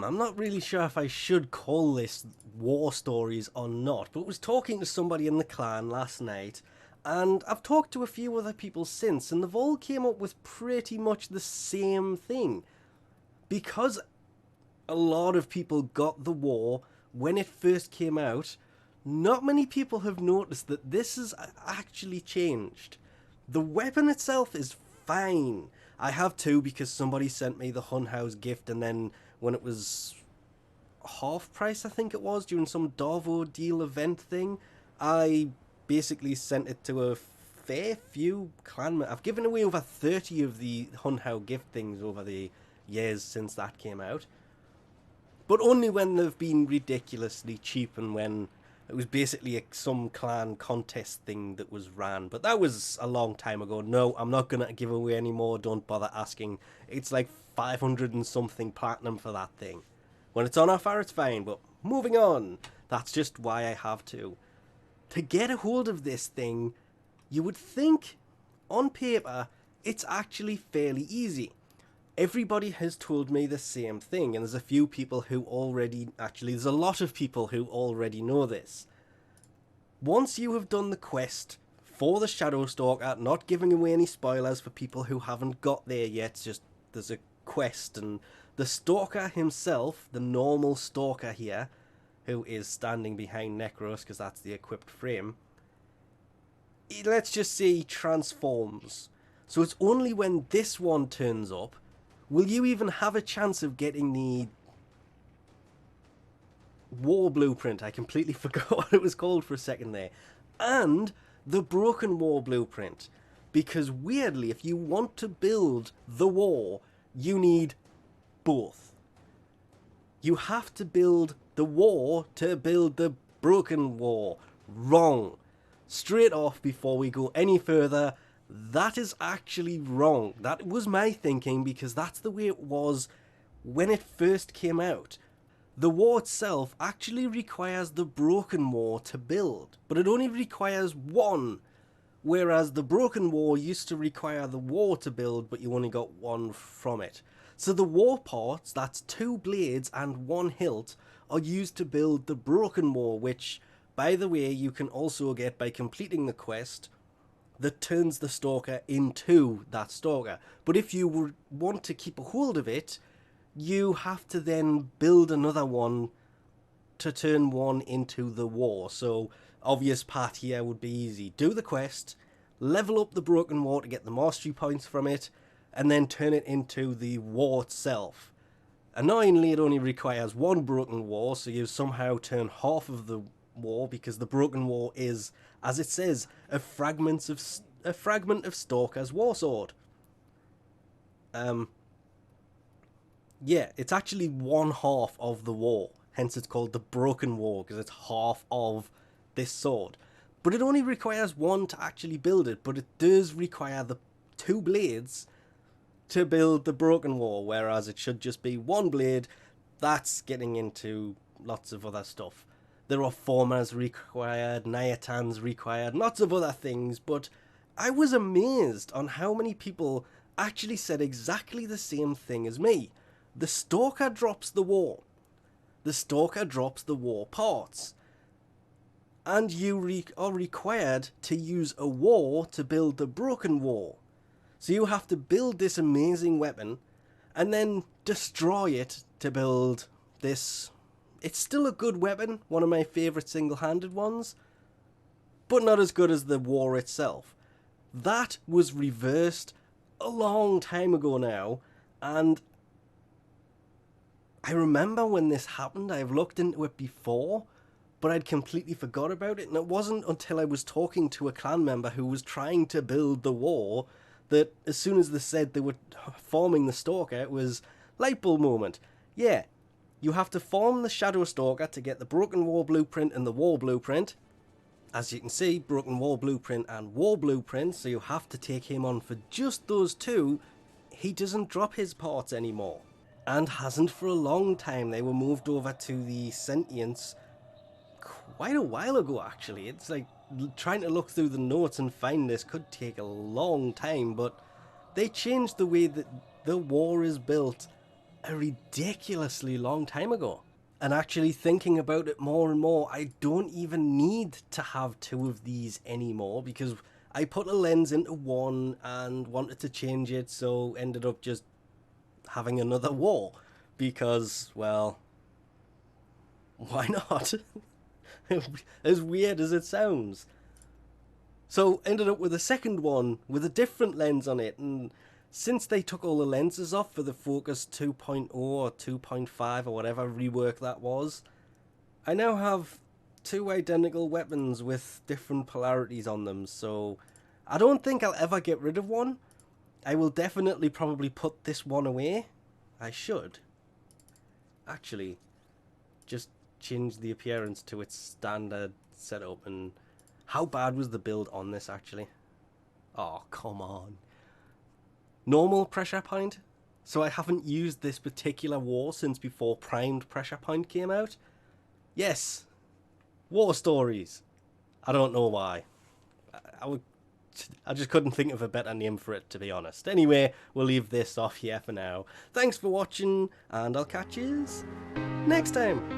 I'm not really sure if I should call this war stories or not, but was talking to somebody in the clan last night, and I've talked to a few other people since, and they've all came up with pretty much the same thing. Because a lot of people got the war when it first came out, not many people have noticed that this has actually changed. The weapon itself is fine. I have two because somebody sent me the Hun House gift, and then when it was half price, I think it was, during some Darvo deal event thing, I basically sent it to a fair few clanmen. I've given away over 30 of the Hun House gift things over the years since that came out, but only when they've been ridiculously cheap and when it was basically some clan contest thing that was ran. But that was a long time ago. No, I'm not going to give away any more. Don't bother asking. It's like 500 and something platinum for that thing. When it's on offer, it's fine, but moving on. That's just why I have to. To get a hold of this thing, you would think, on paper, it's actually fairly easy. Everybody has told me the same thing, and there's a few people who already, actually there's a lot of people who already know this. Once you have done the quest for the Shadow Stalker, not giving away any spoilers for people who haven't got there yet, it's just there's a quest, and the Stalker himself, the normal Stalker here, who is standing behind Necros because that's the equipped frame, let's just say he transforms. So it's only when this one turns up will you even have a chance of getting the war blueprint. I completely forgot what it was called for a second there. And the broken war blueprint. Because weirdly, if you want to build the war, you need both. You have to build the war to build the broken war. Wrong. Straight off, before we go any further, that is actually wrong. That was my thinking because that's the way it was when it first came out. The war itself actually requires the broken war to build, but it only requires one. Whereas the broken war used to require the war to build, but you only got one from it. So the war parts, that's 2 blades and 1 hilt, are used to build the broken war, which, by the way, you can also get by completing the quest that turns the Stalker into that Stalker. But if you want to keep a hold of it, you have to then build another one to turn one into the war. So obvious path here would be easy. Do the quest, level up the broken war to get the mastery points from it, and then turn it into the war itself. Annoyingly, it only requires 1 broken war, so you somehow turn half of the war, because the broken war is, as it says, a fragment of Stalker's warsword. Yeah, it's actually 1/2 of the war, hence it's called the broken war, because it's half of this sword. But it only requires 1 to actually build it, but it does require the 2 blades to build the broken war, whereas it should just be 1 blade. That's getting into lots of other stuff. There are formas required, Nyatans required, lots of other things, but I was amazed on how many people actually said exactly the same thing as me. The Stalker drops the war. The Stalker drops the war parts. And you are required to use a war to build the broken war. So you have to build this amazing weapon and then destroy it to build this. It's still a good weapon, one of my favourite single-handed ones, but not as good as the war itself. That was reversed a long time ago now, and I remember when this happened. I've looked into it before, but I'd completely forgot about it, and it wasn't until I was talking to a clan member who was trying to build the war that as soon as they said they were forming the Stalker, it was light bulb moment. Yeah, you have to form the Shadow Stalker to get the Broken War Blueprint and the War Blueprint. As you can see, Broken War Blueprint and War Blueprint, so you have to take him on for just those 2. He doesn't drop his parts anymore, and hasn't for a long time. They were moved over to the Sentience quite a while ago, actually. It's like trying to look through the notes and find this could take a long time, but they changed the way that the war is built a ridiculously long time ago. And actually thinking about it more and more, I don't even need to have two of these anymore, because I put a lens into one and wanted to change it, so ended up just having another war. Because, well, why not? As weird as it sounds. So ended up with a second one with a different lens on it, and since they took all the lenses off for the Focus 2.0 or 2.5 or whatever rework that was, I now have two identical weapons with different polarities on them, so I don't think I'll ever get rid of one. I will definitely probably put this one away. I should. Actually, just change the appearance to its standard setup. And how bad was the build on this actually? Oh, come on. Normal pressure point? So I haven't used this particular war since before primed pressure point came out? Yes. War stories. I don't know why. I just couldn't think of a better name for it, to be honest. Anyway, we'll leave this off here for now. Thanks for watching, and I'll catch you next time.